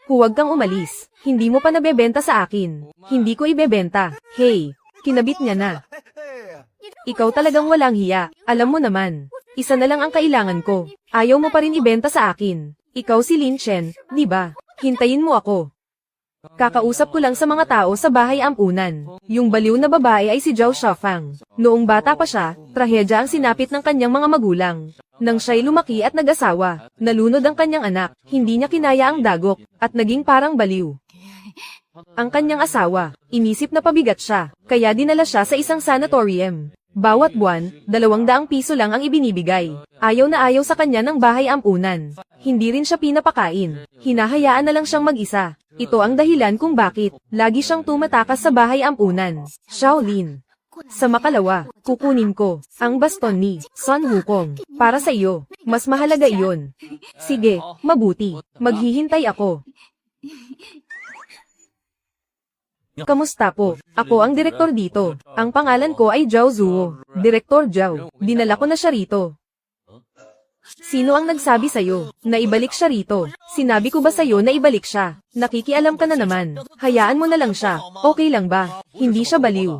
Huwag kang umalis. Hindi mo pa nabebenta sa akin. Hindi ko ibebenta. Hey, kinabit niya na. Ikaw talagang walang hiya. Alam mo naman. Isa na lang ang kailangan ko. Ayaw mo pa rin ibenta sa akin. Ikaw si Lin Chen, di ba? Hintayin mo ako. Kakausap ko lang sa mga tao sa bahay ampunan. Yung baliw na babae ay si Zhao Shafang. Noong bata pa siya, trahedya ang sinapit ng kanyang mga magulang. Nang siya'y lumaki at nag-asawa, nalunod ang kanyang anak, hindi niya kinaya ang dagok, at naging parang baliw. Ang kanyang asawa, inisip na pabigat siya, kaya dinala siya sa isang sanatorium. Bawat buwan, 200 piso lang ang ibinibigay. Ayaw na ayaw sa kanya ng bahay ampunan. Hindi rin siya pinapakain. Hinahayaan na lang siyang mag-isa. Ito ang dahilan kung bakit lagi siyang tumatakas sa bahay ampunan. Shaolin. Sa makalawa, kukunin ko ang baston ni Sun Wukong para sa iyo. Mas mahalaga iyon. Sige, mabuti. Maghihintay ako. Kamusta po? Ako ang direktor dito. Ang pangalan ko ay Zhao Zuo. Direktor Zhao. Dinala ko na siya rito. Sino ang nagsabi sa'yo na ibalik siya rito? Sinabi ko ba sa'yo na ibalik siya? Nakikialam ka na naman. Hayaan mo na lang siya. Okay lang ba? Hindi siya baliw.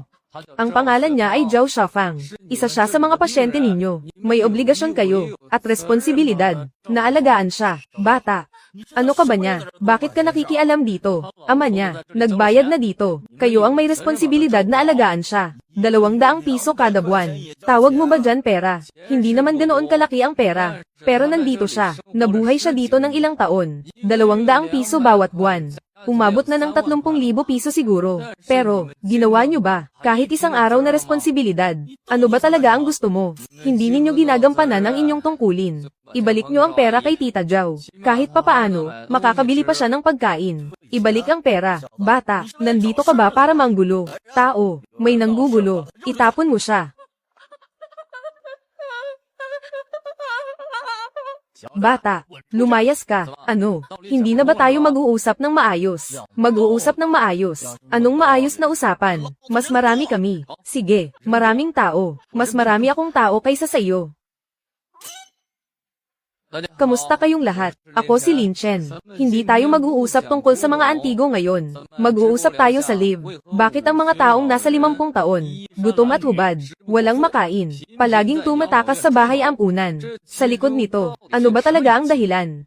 Ang pangalan niya ay Zhao Shafang. Isa siya sa mga pasyente ninyo. May obligasyon kayo at responsibilidad na alagaan siya. Bata. Ano ka ba niya? Bakit ka nakikialam dito? Ama niya, nagbayad na dito. Kayo ang may responsibilidad na alagaan siya. 200 piso kada buwan. Tawag mo ba dyan pera? Hindi naman ganoon kalaki ang pera. Pero nandito siya. Nabuhay siya dito ng ilang taon. 200 piso bawat buwan. Umabot na ng 30,000 piso siguro. Pero, ginawa niyo ba? Kahit isang araw na responsibilidad. Ano ba talaga ang gusto mo? Hindi ninyo ginagampanan ang inyong tungkulin. Ibalik niyo ang pera kay Tita Zhao. Kahit papaano, makakabili pa siya ng pagkain. Ibalik ang pera. Bata, nandito ka ba para manggulo? Tao, may nanggugulo. Itapon mo siya. Bata, lumayas ka. Ano? Hindi na ba tayo mag-uusap ng maayos? Mag-uusap ng maayos. Anong maayos na usapan? Mas marami kami. Sige, maraming tao. Mas marami akong tao kaysa sa iyo. Kamusta kayong lahat? Ako si Lin Chen. Hindi tayo mag-uusap tungkol sa mga antigo ngayon. Mag-uusap tayo sa live. Bakit ang mga taong nasa 50 taon, gutom at hubad, walang makain, palaging tumatakas sa bahay ampunan? Sa likod nito, ano ba talaga ang dahilan?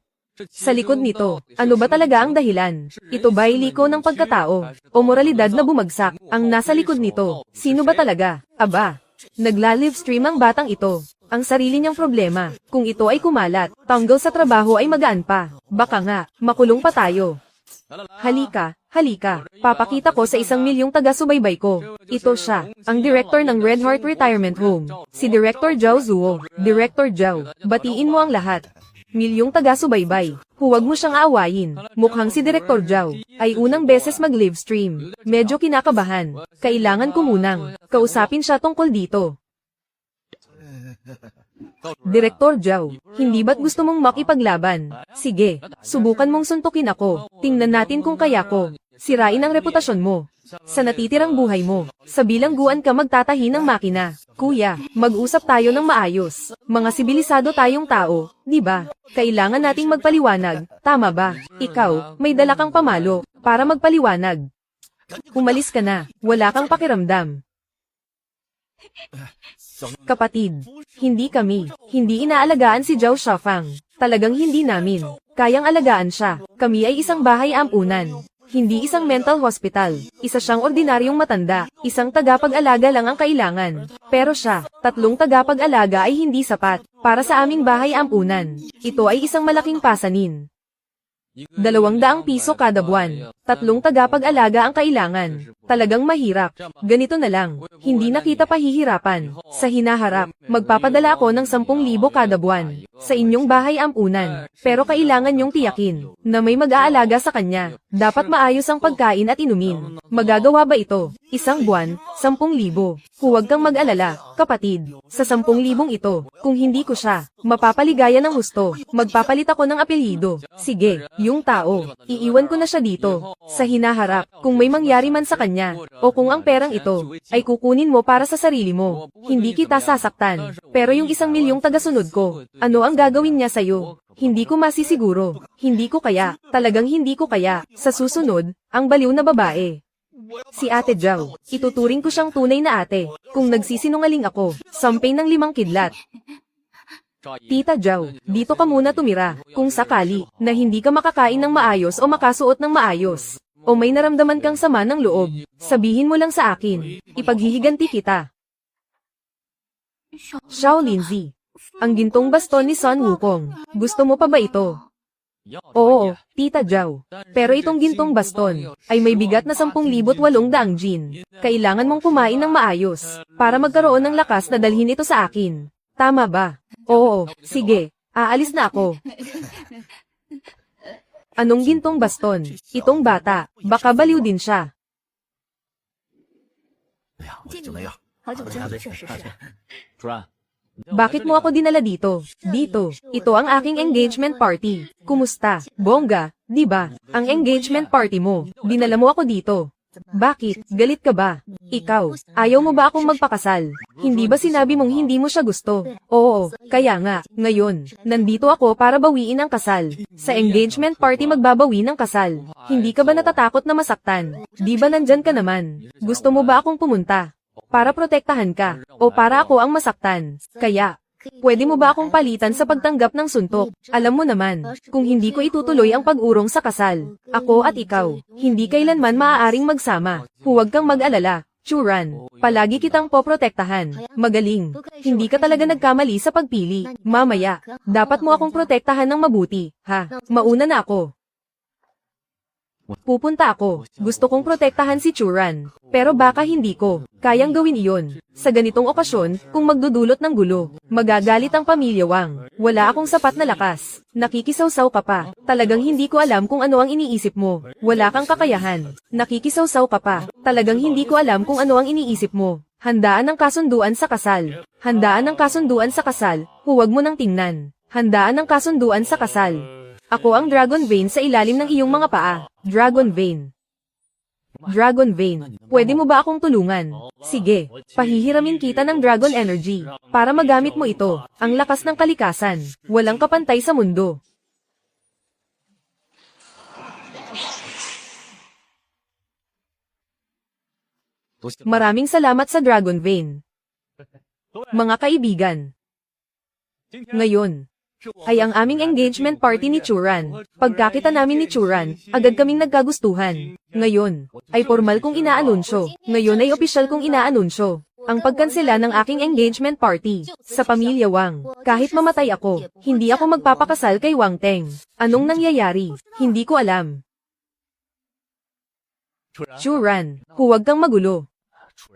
Sa likod nito, ano ba talaga ang dahilan? Ito ba'y liko ng pagkatao o moralidad na bumagsak ang nasa likod nito? Sino ba talaga? Aba, nagla-livestream ang batang ito. Ang sarili niyang problema. Kung ito ay kumalat, tanggal sa trabaho ay magaan pa. Baka nga, makulong pa tayo. Halika, halika. Papakita ko sa 1,000,000 taga-subaybay ko. Ito siya, ang director ng Red Heart Retirement Home. Si Director Zhao Zuo. Director Zhao, batiin mo ang lahat. Milyong taga-subaybay. Huwag mo siyang aawayin. Mukhang si Director Zhao ay unang beses mag-livestream. Medyo kinakabahan. Kailangan ko munang kausapin siya tungkol dito. Direktor Zhao, hindi ba't gusto mong makipaglaban? Sige, subukan mong suntukin ako. Tingnan natin kung kaya ko. Sirain ang reputasyon mo. Sa natitirang buhay mo, sa bilangguan ka magtatahi ng makina. Kuya, mag-usap tayo ng maayos. Mga sibilisado tayong tao, di ba? Kailangan nating magpaliwanag, tama ba? Ikaw, may dala kang pamalo, para magpaliwanag. Umalis ka na, wala kang pakiramdam. Kapatid, hindi kami, hindi inaalagaan si Zhao Shafang. Talagang hindi namin kayang alagaan siya. Kami ay isang bahay ampunan, hindi isang mental hospital. Isa siyang ordinaryong matanda, isang tagapag-alaga lang ang kailangan. Pero siya, 3 tagapag-alaga ay hindi sapat para sa aming bahay ampunan. Ito ay isang malaking pasanin. 200 piso kada buwan. 3 tagapag-alaga ang kailangan. Talagang mahirap. Ganito na lang. Hindi na kita pahihirapan. Sa hinaharap, magpapadala ako ng 10,000 kada buwan sa inyong bahay ampunan. Pero kailangan niyong tiyakin na may mag-aalaga sa kanya. Dapat maayos ang pagkain at inumin. Magagawa ba ito? Isang buwan, 10,000. Huwag kang mag-alala, kapatid. Sa 10,000 ito, kung hindi ko siya mapapaligaya ng husto, magpapalit ako ng apelyido. Sige, yung tao, iiwan ko na siya dito. Sa hinaharap, kung may mangyari man sa kanya, niya, o kung ang perang ito ay kukunin mo para sa sarili mo, hindi kita sasaktan. Pero yung 1,000,000 tagasunod ko, ano ang gagawin niya sa'yo? Hindi ko masisiguro. Hindi ko kaya, talagang hindi ko kaya. Sa susunod, ang baliw na babae. Si Ate Zhao, ituturing ko siyang tunay na ate. Kung nagsisinungaling ako, sampay ng 5 kidlat. Tita Zhao, dito ka muna tumira, kung sakali, na hindi ka makakain ng maayos o makasuot ng maayos, o may naramdaman kang sama ng loob, sabihin mo lang sa akin, ipaghihiganti kita. Xiao Linzi, ang gintong baston ni Sun Wukong, gusto mo pa ba ito? Oo, Tita Zhao, pero itong gintong baston, ay may bigat na 10,800 jin, kailangan mong kumain ng maayos, para magkaroon ng lakas na dalhin ito sa akin. Tama ba? Oo, sige, aalis na ako. Anong gintong baston? Itong bata, baka baliw din siya. Bakit mo ako dinala dito? Dito, ito ang aking engagement party. Kumusta? Bongga, di ba? Ang engagement party mo, dinala mo ako dito. Bakit? Galit ka ba? Ikaw, ayaw mo ba akong magpakasal? Hindi ba sinabi mong hindi mo siya gusto? Oo, kaya nga, ngayon, nandito ako para bawiin ang kasal. Sa engagement party magbabawi ng kasal. Hindi ka ba natatakot na masaktan? Di ba nandyan ka naman? Gusto mo ba akong pumunta? Para protektahan ka, o para ako ang masaktan? Kaya, pwede mo ba akong palitan sa pagtanggap ng suntok? Alam mo naman, kung hindi ko itutuloy ang pag-urong sa kasal, ako at ikaw, hindi kailanman maaaring magsama. Huwag kang mag-alala, Churan. Palagi kitang poprotektahan. Magaling. Hindi ka talaga nagkamali sa pagpili. Mamaya, dapat mo akong protektahan ng mabuti, ha? Mauna na ako. Pupunta ako. Gusto kong protektahan si Churan. Pero baka hindi ko kayang gawin iyon. Sa ganitong okasyon, kung magdudulot ng gulo, magagalit ang pamilya Wang. Wala akong sapat na lakas. Nakikisawsaw ka pa. Talagang hindi ko alam kung ano ang iniisip mo. Wala kang kakayahan. Nakikisawsaw ka pa. Talagang hindi ko alam kung ano ang iniisip mo. Handaan ng kasunduan sa kasal. Handaan ng kasunduan sa kasal. Huwag mo nang tingnan. Handaan ng kasunduan sa kasal. Ako ang Dragon Vein sa ilalim ng iyong mga paa. Dragon Vein. Dragon Vein, pwede mo ba akong tulungan? Sige, pahihiramin kita ng Dragon Energy, para magamit mo ito, ang lakas ng kalikasan, walang kapantay sa mundo. Maraming salamat sa Dragon Vein. Mga kaibigan. Ngayon, ay ang aming engagement party ni Churan. Pagkakita namin ni Churan, agad kaming nagkagustuhan. Ngayon, ay formal kong inaanunsyo. Ngayon ay opisyal kong inaanunsyo. Ang pagkansela ng aking engagement party, sa pamilya Wang. Kahit mamatay ako, hindi ako magpapakasal kay Wang Teng. Anong nangyayari? Hindi ko alam. Churan, huwag kang magulo.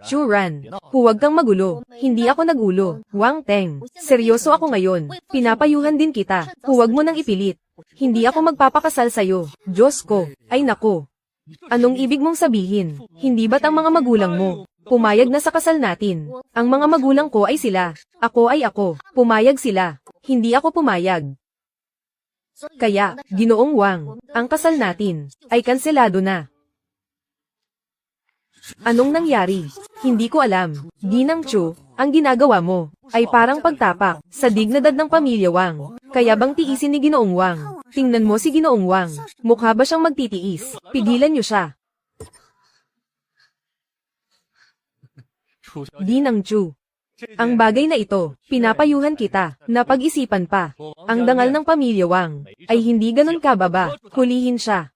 Churan, huwag kang magulo. Hindi ako nagulo. Wang Teng, seryoso ako ngayon. Pinapayuhan din kita. Huwag mo nang ipilit. Hindi ako magpapakasal sa'yo. Diyos ko, ay nako. Anong ibig mong sabihin? Hindi ba't ang mga magulang mo pumayag na sa kasal natin? Ang mga magulang ko ay sila. Ako ay ako. Pumayag sila. Hindi ako pumayag. Kaya, Ginoong Wang, ang kasal natin ay kanselado na. Anong nangyari? Hindi ko alam. Ginang Chu, ang ginagawa mo ay parang pagtapak sa dignidad ng pamilya Wang. Kaya bang tiisin ni Ginoong Wang? Tingnan mo si Ginoong Wang. Mukha ba siyang magtitiis? Pigilan niyo siya. Ginang Chu, ang bagay na ito, pinapayuhan kita, na pag-isipan pa. Ang dangal ng pamilya Wang ay hindi ganun kababa. Hulihin siya.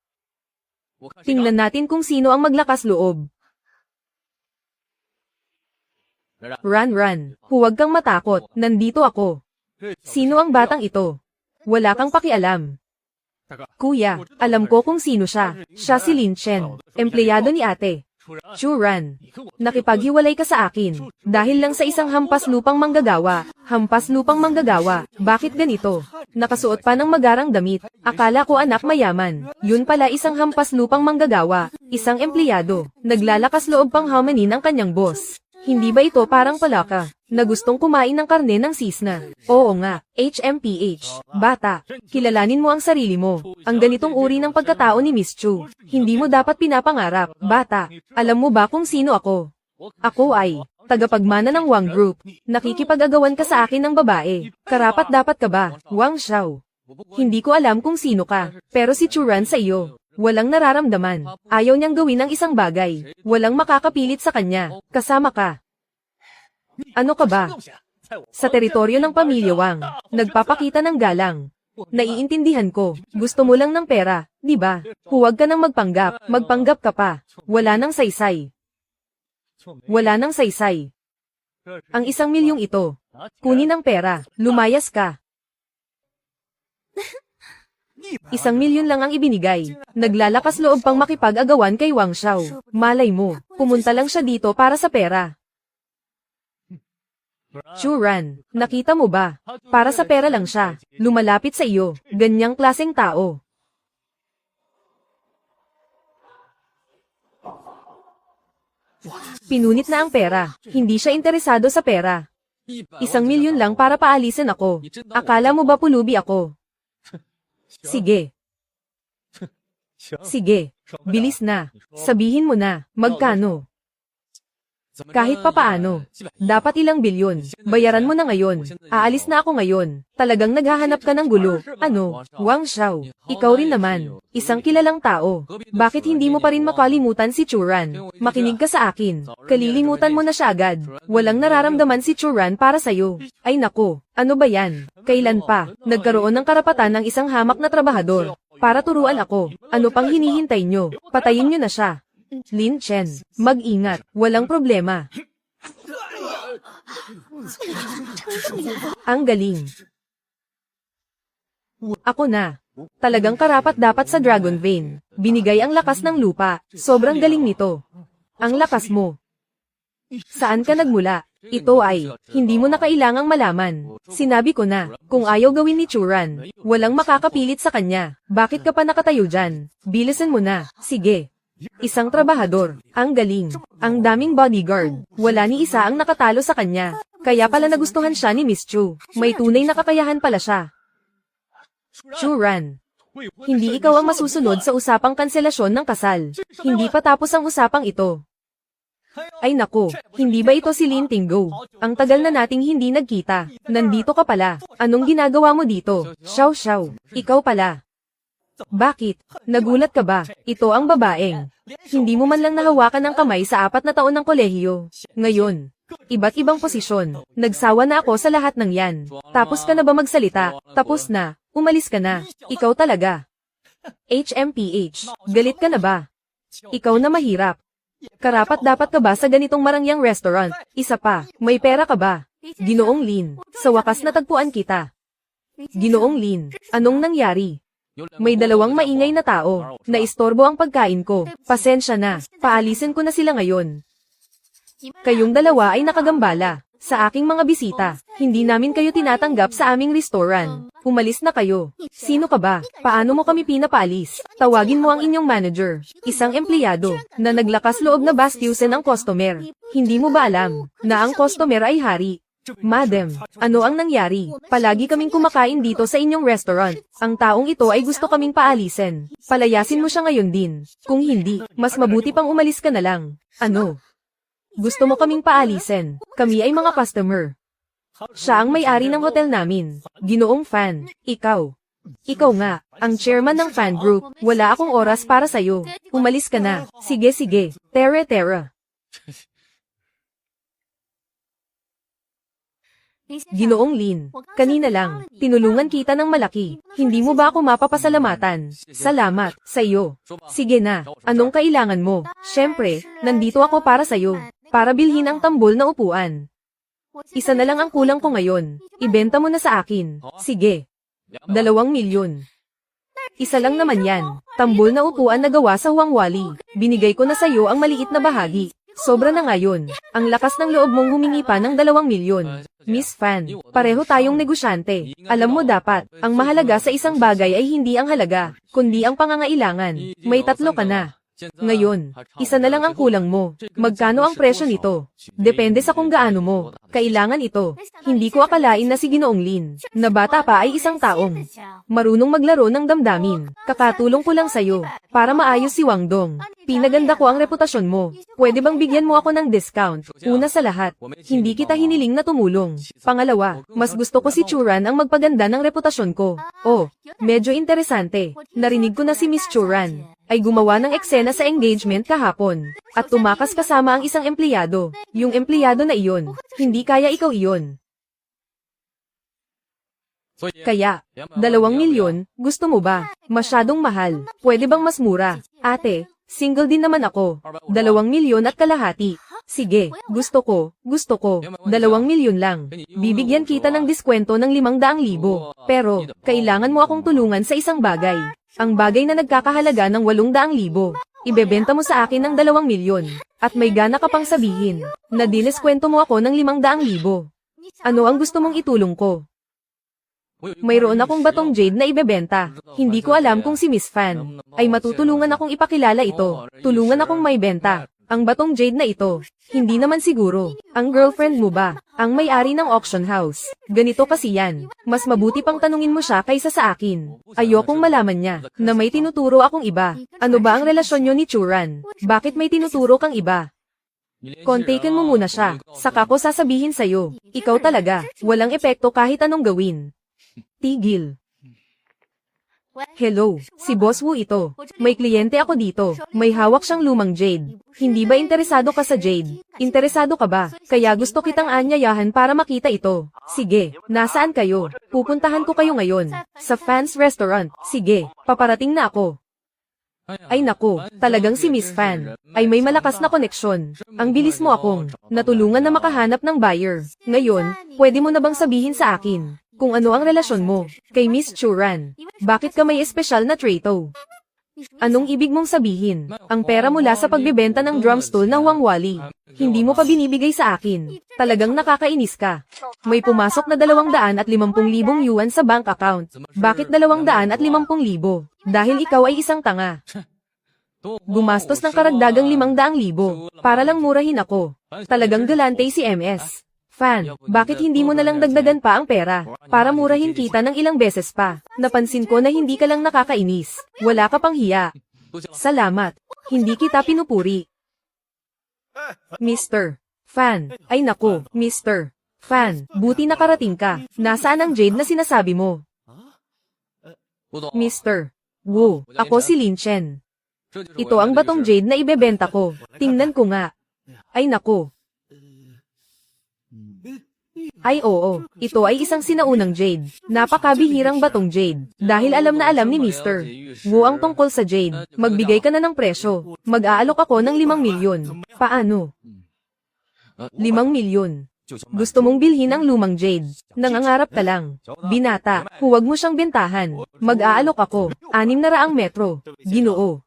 Tingnan natin kung sino ang maglakas loob. Run. Huwag kang matakot. Nandito ako. Sino ang batang ito? Wala kang pakialam. Kuya, alam ko kung sino siya. Siya si Lin Chen, empleyado ni ate. Churan, nakipaghiwalay ka sa akin. Dahil lang sa isang hampas lupang manggagawa. Hampas lupang manggagawa. Bakit ganito? Nakasuot pa ng magarang damit. Akala ko anak mayaman. Yun pala isang hampas lupang manggagawa. Isang empleyado. Naglalakas loob pang hamanin ang kanyang boss. Hindi ba ito parang palaka, na gustong kumain ng karne ng sisna? Oo nga, HMPH. Bata, kilalanin mo ang sarili mo. Ang ganitong uri ng pagkatao ni Miss Chu, hindi mo dapat pinapangarap. Bata, alam mo ba kung sino ako? Ako ay tagapagmana ng Wang Group. Nakikipag-agawan ka sa akin ng babae. Karapat-dapat ka ba, Wang Xiao? Hindi ko alam kung sino ka, pero si Churan sa iyo. Walang nararamdaman. Ayaw niyang gawin ang isang bagay. Walang makakapilit sa kanya. Kasama ka. Ano ka ba? Sa teritoryo ng pamilya Wang, nagpapakita ng galang. Naiintindihan ko. Gusto mo lang ng pera, di ba? Huwag ka nang magpanggap. Magpanggap ka pa. Wala nang saysay. Wala nang saysay. Ang 1 milyong ito. Kunin ang pera. Lumayas ka. 1 milyon lang ang ibinigay. Naglalakas loob pang makipag-agawan kay Wang Xiao. Malay mo, pumunta lang siya dito para sa pera. Churan, nakita mo ba? Para sa pera lang siya. Lumalapit sa iyo. Ganyang klaseng tao. Pinunit na ang pera. Hindi siya interesado sa pera. 1 milyon lang para paalisin ako. Akala mo ba pulubi ako? Sige. Sige. Bilis na. Sabihin mo na, magkano? Kahit papaano. Dapat ilang bilyon. Bayaran mo na ngayon. Aalis na ako ngayon. Talagang naghahanap ka ng gulo. Ano? Wang Xiao. Ikaw rin naman. Isang kilalang tao. Bakit hindi mo pa rin makalimutan si Churan? Makinig ka sa akin. Kalilimutan mo na siya agad. Walang nararamdaman si Churan para sa'yo. Ay nako. Ano ba yan? Kailan pa? Nagkaroon ng karapatan ng isang hamak na trabahador. Para turuan ako. Ano pang hinihintay nyo? Patayin nyo na siya. Lin Chen, mag-ingat, walang problema. Ang galing. Ako na. Talagang karapat-dapat sa Dragon Vein. Binigay ang lakas ng lupa. Sobrang galing nito. Ang lakas mo. Saan ka nagmula? Ito ay, hindi mo na kailangang malaman. Sinabi ko na, kung ayaw gawin ni Churan, walang makakapilit sa kanya. Bakit ka pa nakatayo dyan? Bilisan mo na. Sige. Isang trabahador. Ang galing. Ang daming bodyguard. Wala ni isa ang nakatalo sa kanya. Kaya pala nagustuhan siya ni Miss Chu. May tunay na kakayahan pala siya. Churan. Hindi ikaw ang masusunod sa usapang kanselasyon ng kasal. Hindi pa tapos ang usapang ito. Ay nako, hindi ba ito si Lin Tinggo? Ang tagal na nating hindi nagkita. Nandito ka pala. Anong ginagawa mo dito? Xiao Xiao. Ikaw pala. Bakit? Nagulat ka ba? Ito ang babaeng. Hindi mo man lang nahawakan ng kamay sa 4 na taon ng kolehiyo. Ngayon, iba't ibang posisyon. Nagsawa na ako sa lahat ng yan. Tapos ka na ba magsalita? Tapos na. Umalis ka na. Ikaw talaga. HMPH. Galit ka na ba? Ikaw na mahirap. Karapat-dapat ka ba sa ganitong marangyang restaurant? Isa pa, may pera ka ba? Ginoong Lin, sa wakas natagpuan kita. Ginoong Lin, anong nangyari? May 2 maingay na tao. Naistorbo ang pagkain ko. Pasensya na. Paalisin ko na sila ngayon. Kayong 2 ay nakagambala. Sa aking mga bisita, hindi namin kayo tinatanggap sa aming restaurant. Umalis na kayo. Sino ka ba? Paano mo kami pinapaalis? Tawagin mo ang inyong manager. Isang empleyado, na naglakas loob na bastyusin ang customer. Hindi mo ba alam, na ang customer ay hari? Madam, ano ang nangyari? Palagi kaming kumakain dito sa inyong restaurant. Ang taong ito ay gusto kaming paalisin. Palayasin mo siya ngayon din. Kung hindi, mas mabuti pang umalis ka na lang. Ano? Gusto mo kaming paalisin. Kami ay mga customer. Siya ang may-ari ng hotel namin. Ginoong Fan. Ikaw. Ikaw nga, ang chairman ng fan group. Wala akong oras para sa'yo. Umalis ka na. Sige sige. Tera. Ginoong Lin, kanina lang, tinulungan kita ng malaki. Hindi mo ba ako mapapasalamatan? Salamat, sa iyo. Sige na, anong kailangan mo? Siyempre, nandito ako para sa'yo. Para bilhin ang tambol na upuan. Isa na lang ang kulang ko ngayon. Ibenta mo na sa akin. Sige. 2 milyon. Isa lang naman yan. Tambol na upuan na gawa sa Huangwali. Binigay ko na sa'yo ang maliit na bahagi. Sobra na ngayon. Ang lakas ng loob mong humingi pa ng 2 milyon. Miss Fan, pareho tayong negosyante. Alam mo dapat, ang mahalaga sa isang bagay ay hindi ang halaga, kundi ang pangangailangan. May 3 ka na. Ngayon, isa na lang ang kulang mo. Magkano ang presyo nito? Depende sa kung gaano mo. Kailangan ito. Hindi ko akalain na si Ginoong Lin, na bata pa ay isang taong marunong maglaro ng damdamin. Kakatulong ko lang sa'yo, para maayos si Wang Dong. Pinaganda ko ang reputasyon mo. Pwede bang bigyan mo ako ng discount? Una sa lahat, hindi kita hiniling na tumulong. Pangalawa, mas gusto ko si Churan ang magpaganda ng reputasyon ko. Oh, medyo interesante. Narinig ko na si Miss Churan ay gumawa ng eksena sa engagement kahapon, at tumakas kasama ang isang empleyado. Yung empleyado na iyon, hindi kaya ikaw iyon. Kaya, 2 milyon, gusto mo ba? Masyadong mahal. Pwede bang mas mura? Ate, single din naman ako. 2 milyon at kalahati. Sige, gusto ko. 2 milyon lang. Bibigyan kita ng diskwento ng 500,000. Pero, kailangan mo akong tulungan sa isang bagay. Ang bagay na nagkakahalaga ng 800,000. Ibebenta mo sa akin ng 2 milyon. At may gana ka pang sabihin, na dineskwento mo ako ng 500,000. Ano ang gusto mong itulong ko? Mayroon akong batong jade na ibebenta. Hindi ko alam kung si Miss Fan ay matutulungan akong ipakilala ito. Tulungan akong may benta. Ang batong jade na ito, hindi naman siguro. Ang girlfriend mo ba? Ang may-ari ng auction house. Ganito kasi yan. Mas mabuti pang tanungin mo siya kaysa sa akin. Ayokong malaman niya na may tinuturo akong iba. Ano ba ang relasyon niyo ni Churan? Bakit may tinuturo kang iba? Kontaken mo muna siya. Saka ko sasabihin sa'yo. Ikaw talaga. Walang epekto kahit anong gawin. Tigil. Hello, si Boss Wu ito. May kliyente ako dito. May hawak siyang lumang jade. Hindi ba interesado ka sa jade? Interesado ka ba? Kaya gusto kitang anyayahan para makita ito. Sige, nasaan kayo? Pupuntahan ko kayo ngayon. Sa Fan's Restaurant. Sige, paparating na ako. Ay naku, talagang si Miss Fan ay may malakas na koneksyon. Ang bilis mo akong natulungan na makahanap ng buyer. Ngayon, pwede mo na bang sabihin sa akin kung ano ang relasyon mo kay Miss Churan? Bakit ka may espesyal na trato? Anong ibig mong sabihin? Ang pera mula sa pagbebenta ng drum stool na Huang Wali, hindi mo pa binibigay sa akin. Talagang nakakainis ka. May pumasok na 250,000 yuan sa bank account. Bakit 250,000? Dahil ikaw ay isang tanga. Gumastos ng karagdagang 500,000 para lang murahin ako. Talagang galante si MS. Fan, bakit hindi mo na lang dagdagan pa ang pera, para murahin kita ng ilang beses pa? Napansin ko na hindi ka lang nakakainis. Wala ka pang hiya. Salamat. Hindi kita pinupuri. Mr. Fan, ay naku, Mr. Fan, buti nakarating ka. Nasaan ang jade na sinasabi mo? Mr. Wu, ako si Lin Chen. Ito ang batong jade na ibebenta ko. Tingnan ko nga. Ay naku. Ay oo, ito ay isang sinaunang jade. Napakabihirang batong jade. Dahil alam na alam ni Mr. Wu ang tungkol sa jade. Magbigay ka na ng presyo. Mag-aalok ako ng 5 milyon. Paano? 5 milyon. Gusto mong bilhin ang lumang jade. Nangangarap ka lang. Binata, huwag mo siyang bentahan. Mag-aalok ako. 600 metro. Ginoo.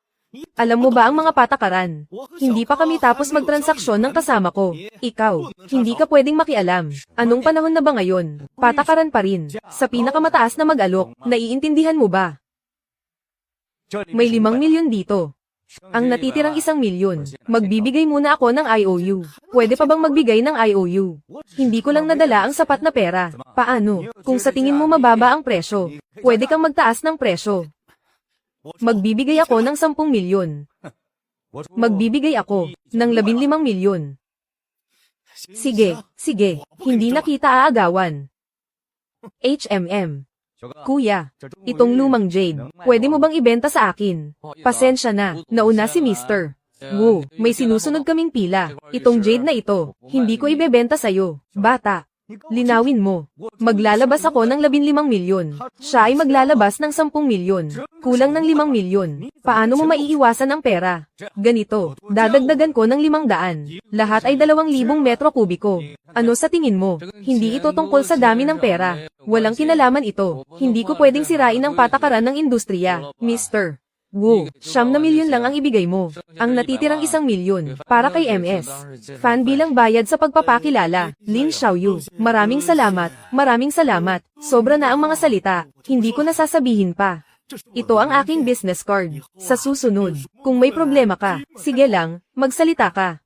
Alam mo ba ang mga patakaran? Hindi pa kami tapos magtransaksyon ng kasama ko. Ikaw, hindi ka pwedeng makialam. Anong panahon na ba ngayon? Patakaran pa rin. Sa pinakamataas na mag-alok, naiintindihan mo ba? May 5 milyon dito. Ang natitirang 1 milyon, magbibigay muna ako ng IOU. Pwede pa bang magbigay ng IOU? Hindi ko lang nadala ang sapat na pera. Paano? Kung sa tingin mo mababa ang presyo, pwede kang magtaas ng presyo. Magbibigay ako ng 10 milyon. Magbibigay ako ng 15 milyon. Sige, sige, hindi na kita aagawan. Kuya, itong lumang jade, pwede mo bang ibenta sa akin? Pasensya na, nauna si Mr. Wu, may sinusunod kaming pila. Itong jade na ito, hindi ko ibebenta sa'yo. Bata, linawin mo. Maglalabas ako ng 15 milyon. Siya ay maglalabas ng 10 milyon. Kulang ng 5 milyon. Paano mo maiiwasan ang pera? Ganito, dadagdagan ko ng 500. Lahat ay 2,000 metro kubiko. Ano sa tingin mo? Hindi ito tungkol sa dami ng pera. Walang kinalaman ito. Hindi ko pwedeng sirain ang patakaran ng industriya. Mr. Wu, 9 milyon lang ang ibigay mo. Ang natitirang 1 milyon, para kay MS. Fan bilang bayad sa pagpapakilala, Lin Xiaoyu. Maraming salamat, maraming salamat. Sobra na ang mga salita. Hindi ko nasasabihin pa. Ito ang aking business card. Sa susunod, kung may problema ka, sige lang, magsalita ka.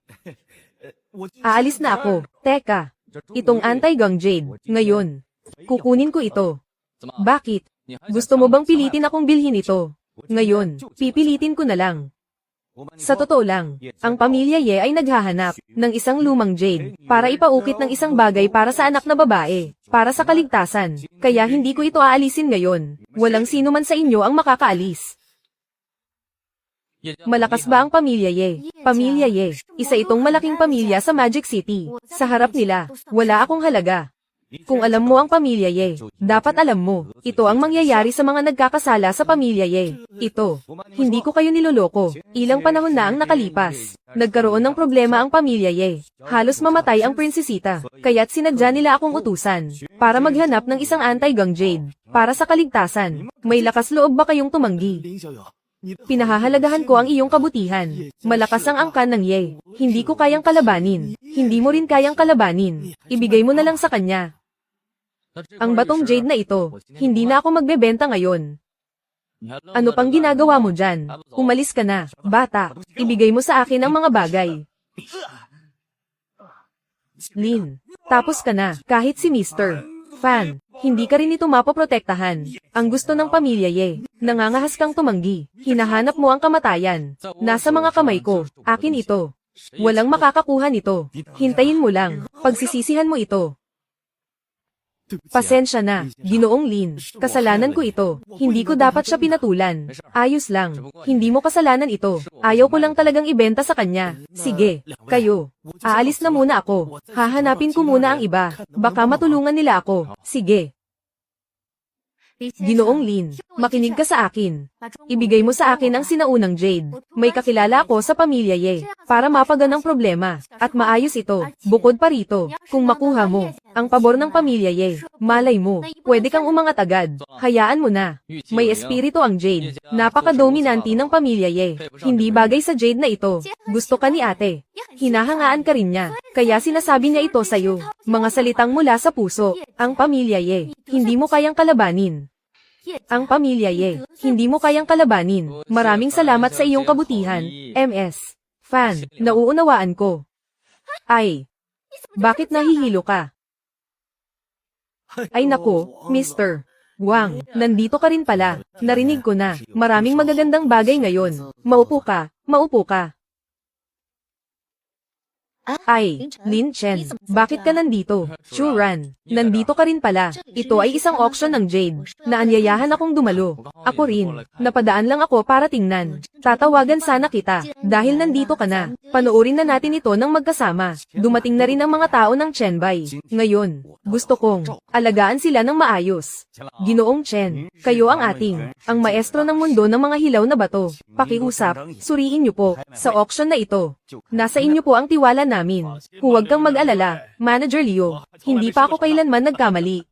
Aalis na ako. Teka. Itong anti-gang jade. Ngayon. Kukunin ko ito. Bakit? Gusto mo bang pilitin akong bilhin ito? Ngayon, pipilitin ko na lang. Sa totoo lang, ang pamilya Ye ay naghahanap ng isang lumang jade para ipaukit ng isang bagay para sa anak na babae, para sa kaligtasan. Kaya hindi ko ito aalisin ngayon. Walang sino man sa inyo ang makakaalis. Malakas ba ang pamilya Ye? Pamilya Ye, isa itong malaking pamilya sa Magic City. Sa harap nila, wala akong halaga. Kung alam mo ang pamilya Ye, dapat alam mo, ito ang mangyayari sa mga nagkakasala sa pamilya Ye. Ito, hindi ko kayo niloloko. Ilang panahon na ang nakalipas. Nagkaroon ng problema ang pamilya Ye. Halos mamatay ang prinsesita, kaya't sinadya nila akong utusan para maghanap ng isang anti-gang jade para sa kaligtasan. May lakas loob ba kayong tumanggi? Pinahahalagahan ko ang iyong kabutihan. Malakas ang angkan ng Ye. Hindi ko kayang kalabanin. Hindi mo rin kayang kalabanin. Ibigay mo na lang sa kanya. Ang batong jade na ito, hindi na ako magbebenta ngayon. Ano pang ginagawa mo dyan? Umalis ka na, bata. Ibigay mo sa akin ang mga bagay. Lin, tapos ka na, kahit si Mr. Fan, hindi ka rin ito mapoprotektahan. Ang gusto ng pamilya Ye, nangangahas kang tumanggi. Hinahanap mo ang kamatayan. Nasa mga kamay ko, akin ito. Walang makakakuha nito. Hintayin mo lang, pagsisisihan mo ito. Pasensya na, Ginoong Lin. Kasalanan ko ito. Hindi ko dapat siya pinatulan. Ayos lang. Hindi mo kasalanan ito. Ayaw ko lang talagang ibenta sa kanya. Sige, kayo. Aalis na muna ako. Hahanapin ko muna ang iba. Baka matulungan nila ako. Sige. Ginoong Lin, makinig ka sa akin. Ibigay mo sa akin ang sinaunang jade. May kakilala ako sa pamilya Ye, para mapagan ang problema, at maayos ito. Bukod pa rito, kung makuha mo ang pabor ng pamilya Ye, malay mo, pwede kang umangat agad. Hayaan mo na. May espiritu ang jade. Napaka-dominante ng pamilya Ye. Hindi bagay sa jade na ito. Gusto ka ni ate. Hinahangaan ka rin niya. Kaya sinasabi niya ito sa'yo. Mga salitang mula sa puso. Ang pamilya Ye, hindi mo kayang kalabanin. Ang pamilya Ye, hindi mo kayang kalabanin. Maraming salamat sa iyong kabutihan, MS. Fan, nauunawaan ko. Ay, bakit nahihilo ka? Ay nako, Mr. Wang, nandito ka rin pala. Narinig ko na. Maraming magagandang bagay ngayon. Maupo ka, maupo ka. Ay, Lin Chen, bakit ka nandito? Churan, nandito ka rin pala. Ito ay isang auction ng Jade. Naanyayahan akong dumalo. Ako rin. Napadaan lang ako para tingnan. Tatawagan sana kita. Dahil nandito ka na. Panoorin na natin ito ng magkasama. Dumating na rin ang mga tao ng Chenbai. Ngayon, gusto kong alagaan sila ng maayos. Ginoong Chen, kayo ang ang maestro ng mundo ng mga hilaw na bato. Pakiusap, suriin niyo po, sa auction na ito. Nasa inyo po ang tiwala namin. Huwag kang mag-alala, Manager Leo. Hindi pa ako kailanman nagkamali.